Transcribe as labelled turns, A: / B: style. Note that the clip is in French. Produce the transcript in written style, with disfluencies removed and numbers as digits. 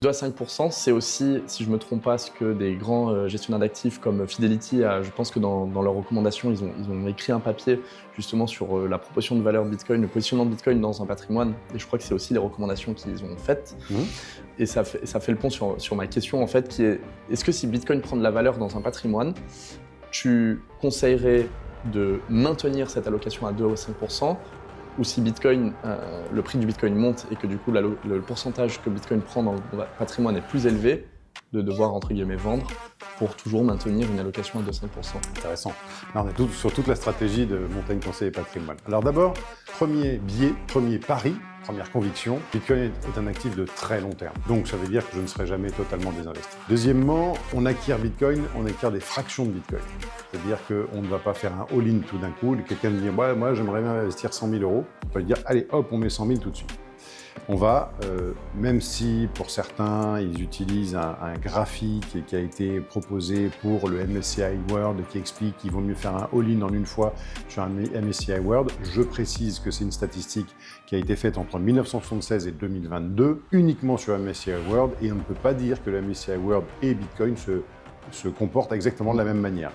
A: 2 à 5 c'est aussi, si je ne me trompe pas, ce que des grands gestionnaires d'actifs comme Fidelity, je pense que dans leurs recommandations, ils ont écrit un papier justement sur la proportion de valeur de Bitcoin, le positionnement de Bitcoin dans un patrimoine. Et je crois que c'est aussi les recommandations qu'ils ont faites. Et ça fait le pont sur ma question, en fait, qui est, est-ce que si Bitcoin prend de la valeur dans un patrimoine, tu conseillerais de maintenir cette allocation à 2 ou 5 ou si Bitcoin, le prix du Bitcoin monte et que du coup le pourcentage que Bitcoin prend dans le patrimoine est plus élevé, de devoir entre guillemets vendre pour toujours maintenir une allocation à 2-5
B: Intéressant. Là, on est sur toute la stratégie de Montagne Conseil et Patrimoine. Alors d'abord, premier biais, premier pari, première conviction, Bitcoin est un actif de très long terme. Donc ça veut dire que je ne serai jamais totalement désinvesti. Deuxièmement, on acquiert Bitcoin, on acquiert des fractions de Bitcoin. C'est-à-dire qu'on ne va pas faire un all-in tout d'un coup. Quelqu'un me dit ouais, moi j'aimerais bien investir 100 000 €. On peut lui dire allez hop, on met 100 000 tout de suite. On va, même si pour certains, ils utilisent un graphique qui a été proposé pour le MSCI World qui explique qu'il vaut mieux faire un all-in en une fois sur un MSCI World, je précise que c'est une statistique qui a été faite entre 1976 et 2022, uniquement sur MSCI World, et on ne peut pas dire que le MSCI World et Bitcoin se comportent exactement de la même manière.